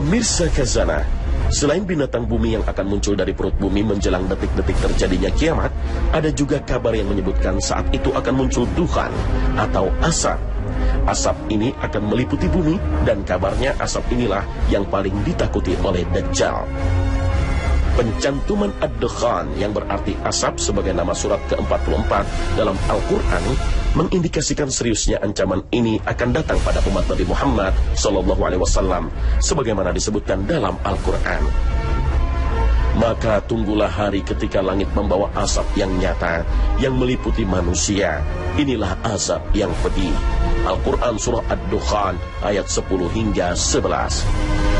Pemirsa Khazanah, selain binatang bumi yang akan muncul dari perut bumi menjelang detik-detik terjadinya kiamat, ada juga kabar yang menyebutkan saat itu akan muncul dukhan atau asap. Asap ini akan meliputi bumi dan kabarnya asap inilah yang paling ditakuti oleh Dajjal. Pencantuman ad-dukhan yang berarti asap sebagai nama surat ke-44 dalam Al-Quran mengindikasikan seriusnya ancaman ini akan datang pada umat Nabi Muhammad SAW sebagaimana disebutkan dalam Al-Quran. Maka tunggulah hari ketika langit membawa asap yang nyata yang meliputi manusia. Inilah azab yang pedih. Al-Quran surah Ad-Dukhan ayat 10 hingga 11.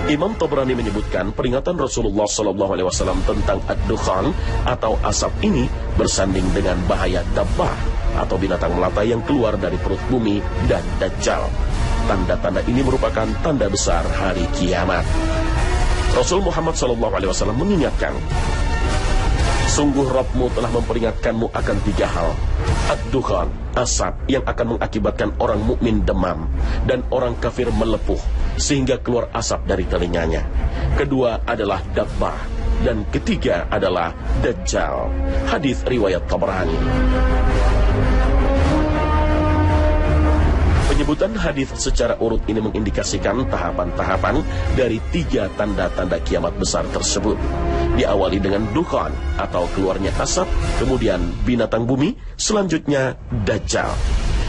Imam Tabrani menyebutkan peringatan Rasulullah SAW tentang ad-dukhan atau asap ini bersanding dengan bahaya dabbah atau binatang melata yang keluar dari perut bumi dan Dajjal. Tanda-tanda ini merupakan tanda besar hari kiamat. Rasul Muhammad SAW mengingatkan, sungguh Rabbmu telah memperingatkanmu akan 3 hal. Ad-dukhan, asap yang akan mengakibatkan orang mukmin demam dan orang kafir melepuh sehingga keluar asap dari telinganya. Kedua adalah dabbah dan ketiga adalah Dajjal. Hadis riwayat Tabrani. Penyebutan hadis secara urut ini mengindikasikan tahapan-tahapan dari 3 tanda-tanda kiamat besar tersebut. Diawali dengan dukhan atau keluarnya asap, kemudian binatang bumi, selanjutnya Dajjal.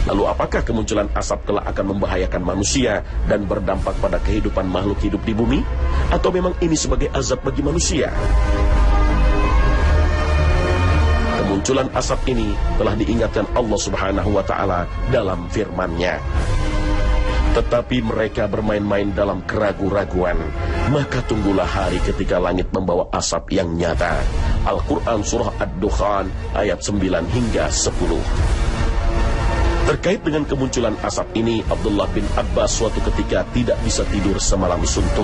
Lalu apakah kemunculan asap kelak akan membahayakan manusia dan berdampak pada kehidupan makhluk hidup di bumi? Atau memang ini sebagai azab bagi manusia? Kemunculan asap ini telah diingatkan Allah Subhanahu wa Ta'ala dalam firman-Nya. Tetapi mereka bermain-main dalam keraguan-raguan, maka tunggulah hari ketika langit membawa asap yang nyata. Al-Quran surah Ad-Dukhan ayat 9 hingga 10. Terkait dengan kemunculan asap ini, Abdullah bin Abbas suatu ketika tidak bisa tidur semalam suntuk.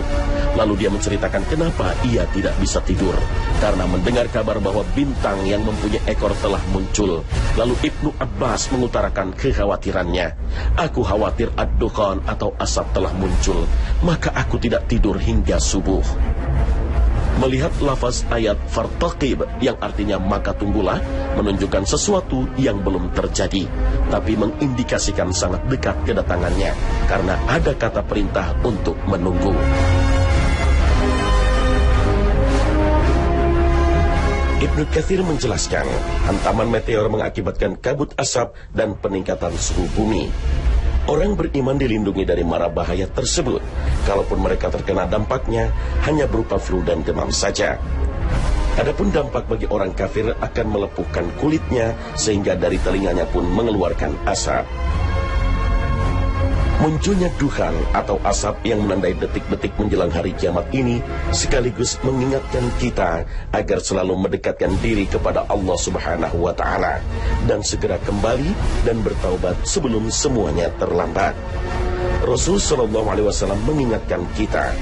Lalu dia menceritakan kenapa ia tidak bisa tidur. Karena mendengar kabar bahwa bintang yang mempunyai ekor telah muncul. Lalu Ibnu Abbas mengutarakan kekhawatirannya. Aku khawatir ad-dukhan atau asap telah muncul, maka aku tidak tidur hingga subuh. Melihat lafaz ayat fartaqib yang artinya maka tunggulah menunjukkan sesuatu yang belum terjadi, tapi mengindikasikan sangat dekat kedatangannya karena ada kata perintah untuk menunggu. Ibnu Katsir menjelaskan, hantaman meteor mengakibatkan kabut asap dan peningkatan suhu bumi. Orang beriman dilindungi dari mara bahaya tersebut. Kalaupun mereka terkena dampaknya, hanya berupa flu dan demam saja. Adapun dampak bagi orang kafir akan melepuhkan kulitnya, sehingga dari telinganya pun mengeluarkan asap. Munculnya dukhan atau asap yang menandai detik-detik menjelang hari kiamat ini sekaligus mengingatkan kita agar selalu mendekatkan diri kepada Allah Subhanahu wa Ta'ala dan segera kembali dan bertaubat sebelum semuanya terlambat. Rasul sallallahu alaihi wasallam mengingatkan kita,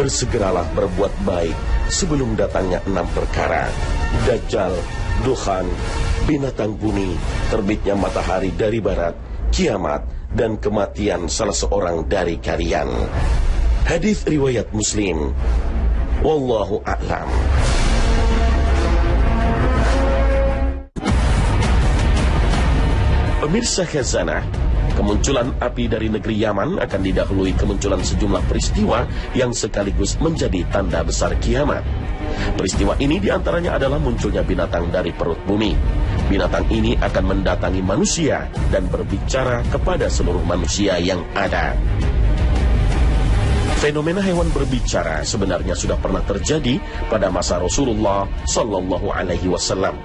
bersegeralah berbuat baik sebelum datangnya 6 perkara: Dajjal, dukhan, binatang bumi, terbitnya matahari dari barat, kiamat, dan kematian salah seorang dari kalian. Hadis riwayat Muslim. Wallahu a'lam. Pemirsa Khazanah, kemunculan api dari negeri Yaman akan didahului kemunculan sejumlah peristiwa yang sekaligus menjadi tanda besar kiamat. Peristiwa ini diantaranya adalah munculnya binatang dari perut bumi. Binatang ini akan mendatangi manusia dan berbicara kepada seluruh manusia yang ada. Fenomena hewan berbicara sebenarnya sudah pernah terjadi pada masa Rasulullah Sallallahu Alaihi Wasallam.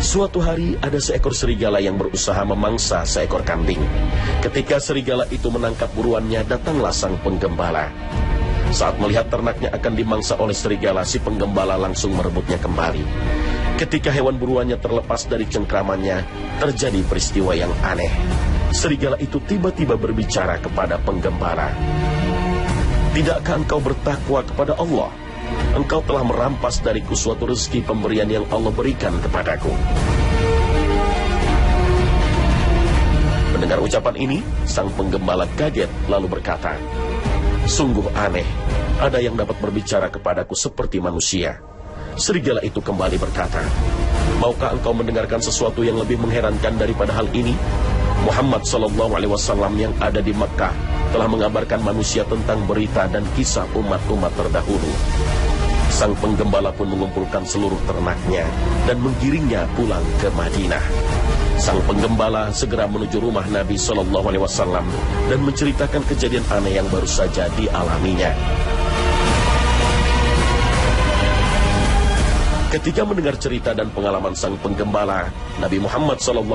Suatu hari ada seekor serigala yang berusaha memangsa seekor kambing. Ketika serigala itu menangkap buruannya, datanglah sang penggembala. Saat melihat ternaknya akan dimangsa oleh serigala, si penggembala langsung merebutnya kembali. Ketika hewan buruannya terlepas dari cengkramannya, terjadi peristiwa yang aneh. Serigala itu tiba-tiba berbicara kepada penggembala. Tidakkah engkau bertakwa kepada Allah? Engkau telah merampas dariku suatu rezeki pemberian yang Allah berikan kepadaku. Mendengar ucapan ini, sang penggembala kaget lalu berkata, "Sungguh aneh, ada yang dapat berbicara kepadaku seperti manusia." Serigala itu kembali berkata, "Maukah engkau mendengarkan sesuatu yang lebih mengherankan daripada hal ini? Muhammad SAW yang ada di Mekah telah mengabarkan manusia tentang berita dan kisah umat-umat terdahulu." Sang penggembala pun mengumpulkan seluruh ternaknya dan menggiringnya pulang ke Madinah. Sang penggembala segera menuju rumah Nabi SAW dan menceritakan kejadian aneh yang baru saja dialaminya. Ketika mendengar cerita dan pengalaman sang penggembala, Nabi Muhammad SAW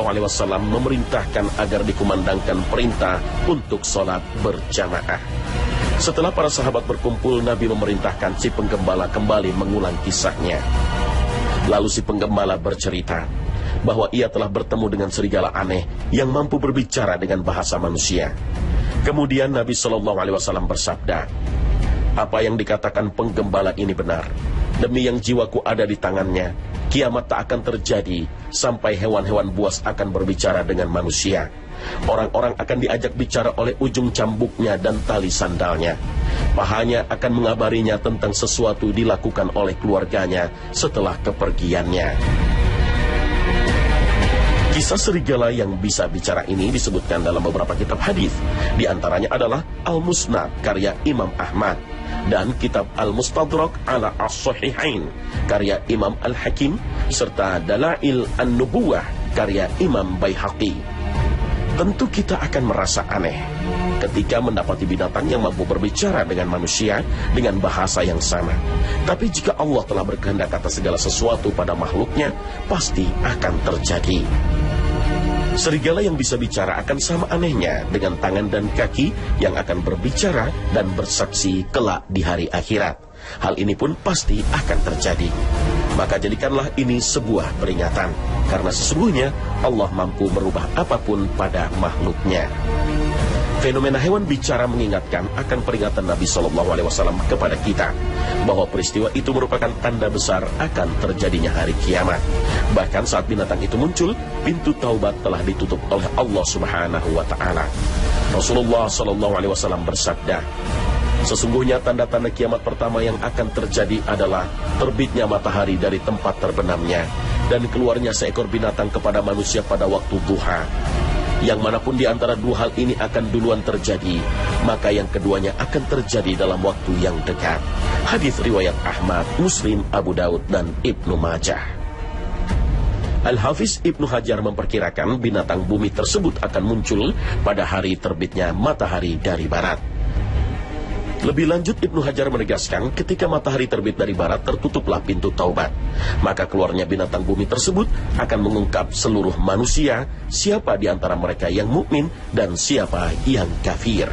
memerintahkan agar dikumandangkan perintah untuk sholat berjamaah. Setelah para sahabat berkumpul, Nabi memerintahkan si penggembala kembali mengulang kisahnya. Lalu si penggembala bercerita bahwa ia telah bertemu dengan serigala aneh yang mampu berbicara dengan bahasa manusia. Kemudian Nabi SAW bersabda, "Apa yang dikatakan penggembala ini benar. Demi yang jiwaku ada di tangannya, kiamat tak akan terjadi sampai hewan-hewan buas akan berbicara dengan manusia. Orang-orang akan diajak bicara oleh ujung cambuknya dan tali sandalnya. Pahanya akan mengabarinya tentang sesuatu dilakukan oleh keluarganya setelah kepergiannya." Kisah serigala yang bisa bicara ini disebutkan dalam beberapa kitab hadis. Di antaranya adalah Al-Musnad karya Imam Ahmad dan kitab Al-Mustadrak ala As-Sahihain karya Imam Al-Hakim serta Dalail An-Nubuwah karya Imam Baihaqi. Tentu kita akan merasa aneh ketika mendapati binatang yang mampu berbicara dengan manusia dengan bahasa yang sama. Tapi jika Allah telah berkehendak atas segala sesuatu pada makhluknya, pasti akan terjadi. Serigala yang bisa bicara akan sama anehnya dengan tangan dan kaki yang akan berbicara dan bersaksi kelak di hari akhirat. Hal ini pun pasti akan terjadi. Maka jadikanlah ini sebuah peringatan, karena sesungguhnya Allah mampu merubah apapun pada makhluknya. Fenomena hewan bicara mengingatkan akan peringatan Nabi SAW kepada kita bahwa peristiwa itu merupakan tanda besar akan terjadinya hari kiamat. Bahkan saat binatang itu muncul, pintu taubat telah ditutup oleh Allah Subhanahu wa Ta'ala. Rasulullah SAW bersabda, "Sesungguhnya tanda-tanda kiamat pertama yang akan terjadi adalah terbitnya matahari dari tempat terbenamnya dan keluarnya seekor binatang kepada manusia pada waktu duha. Yang manapun di antara dua hal ini akan duluan terjadi, maka yang keduanya akan terjadi dalam waktu yang dekat." Hadis riwayat Ahmad, Muslim, Abu Daud, dan Ibnu Majah. Al-Hafiz Ibnu Hajar memperkirakan binatang bumi tersebut akan muncul pada hari terbitnya matahari dari barat. Lebih lanjut, Ibnu Hajar menegaskan ketika matahari terbit dari barat tertutuplah pintu taubat. Maka keluarnya binatang bumi tersebut akan mengungkap seluruh manusia siapa di antara mereka yang mukmin dan siapa yang kafir.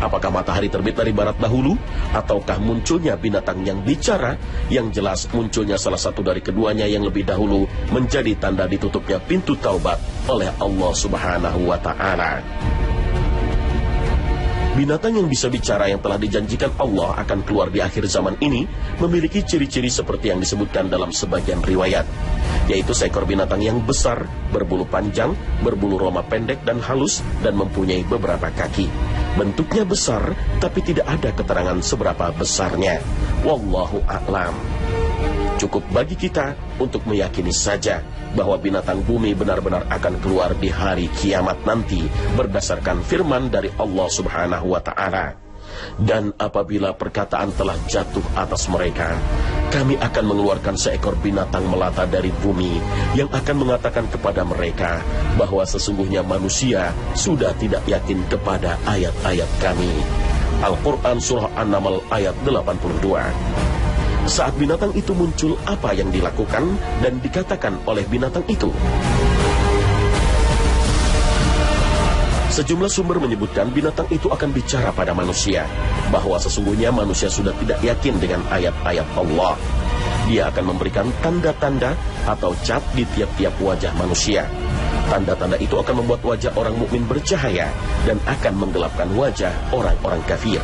Apakah matahari terbit dari barat dahulu ataukah munculnya binatang yang bicara? Yang jelas munculnya salah satu dari keduanya yang lebih dahulu menjadi tanda ditutupnya pintu taubat oleh Allah Subhanahu wa Ta'ala. Binatang yang bisa bicara yang telah dijanjikan Allah akan keluar di akhir zaman ini memiliki ciri-ciri seperti yang disebutkan dalam sebagian riwayat, yaitu seekor binatang yang besar, berbulu panjang, berbulu roma pendek dan halus, dan mempunyai beberapa kaki. Bentuknya besar, tapi tidak ada keterangan seberapa besarnya. Wallahu a'lam. Cukup bagi kita untuk meyakini saja bahwa binatang bumi benar-benar akan keluar di hari kiamat nanti berdasarkan firman dari Allah Subhanahu wa Ta'ala. Dan apabila perkataan telah jatuh atas mereka, kami akan mengeluarkan seekor binatang melata dari bumi yang akan mengatakan kepada mereka bahwa sesungguhnya manusia sudah tidak yakin kepada ayat-ayat kami. Al-Quran Surah An-Naml ayat 82. Saat binatang itu muncul, apa yang dilakukan dan dikatakan oleh binatang itu? Sejumlah sumber menyebutkan binatang itu akan bicara pada manusia, bahwa sesungguhnya manusia sudah tidak yakin dengan ayat-ayat Allah. Dia akan memberikan tanda-tanda atau cap di tiap-tiap wajah manusia. Tanda-tanda itu akan membuat wajah orang mukmin bercahaya dan akan menggelapkan wajah orang-orang kafir.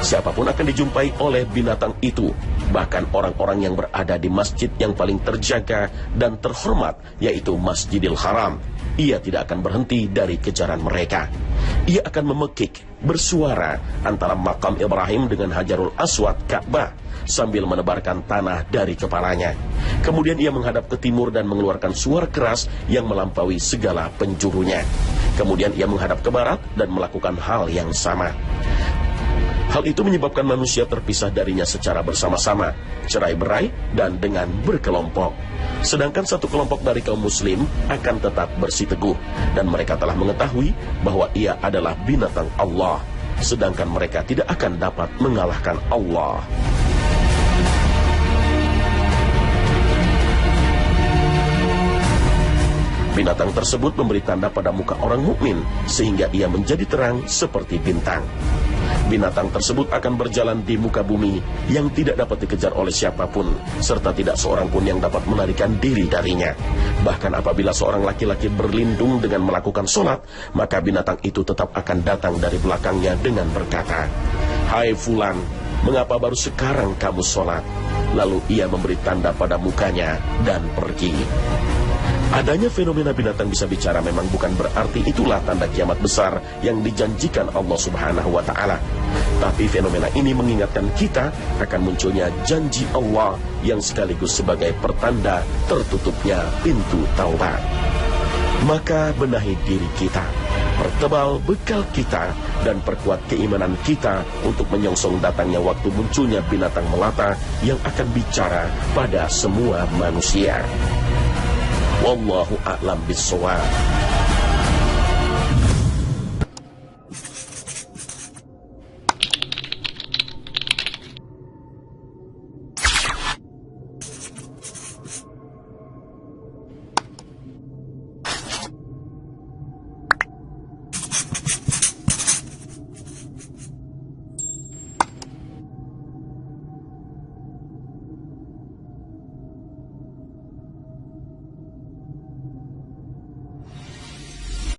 Siapapun akan dijumpai oleh binatang itu, bahkan orang-orang yang berada di masjid yang paling terjaga dan terhormat, yaitu Masjidil Haram. ia tidak akan berhenti dari kejaran mereka. Ia akan memekik, bersuara antara makam Ibrahim dengan Hajarul Aswad Ka'bah sambil menebarkan tanah dari kepalanya. Kemudian ia menghadap ke timur dan mengeluarkan suara keras yang melampaui segala penjurunya. Kemudian ia menghadap ke barat dan melakukan hal yang sama. Hal itu menyebabkan manusia terpisah darinya secara bersama-sama, cerai-berai, dan dengan berkelompok. Sedangkan satu kelompok dari kaum muslim akan tetap bersiteguh, dan mereka telah mengetahui bahwa ia adalah binatang Allah, sedangkan mereka tidak akan dapat mengalahkan Allah. Binatang tersebut memberi tanda pada muka orang mukmin sehingga ia menjadi terang seperti bintang. Binatang tersebut akan berjalan di muka bumi yang tidak dapat dikejar oleh siapapun, serta tidak seorang pun yang dapat menarikan diri darinya. Bahkan apabila seorang laki-laki berlindung dengan melakukan sholat, maka binatang itu tetap akan datang dari belakangnya dengan berkata, "Hai Fulan, mengapa baru sekarang kamu sholat?" Lalu ia memberi tanda pada mukanya dan pergi. Adanya fenomena binatang bisa bicara memang bukan berarti itulah tanda kiamat besar yang dijanjikan Allah Subhanahu wa Ta'ala. Tapi fenomena ini mengingatkan kita akan munculnya janji Allah yang sekaligus sebagai pertanda tertutupnya pintu taubat. Maka benahi diri kita, pertebal bekal kita, dan perkuat keimanan kita untuk menyongsong datangnya waktu munculnya binatang melata yang akan bicara pada semua manusia. Wallahu a'lam bissawab.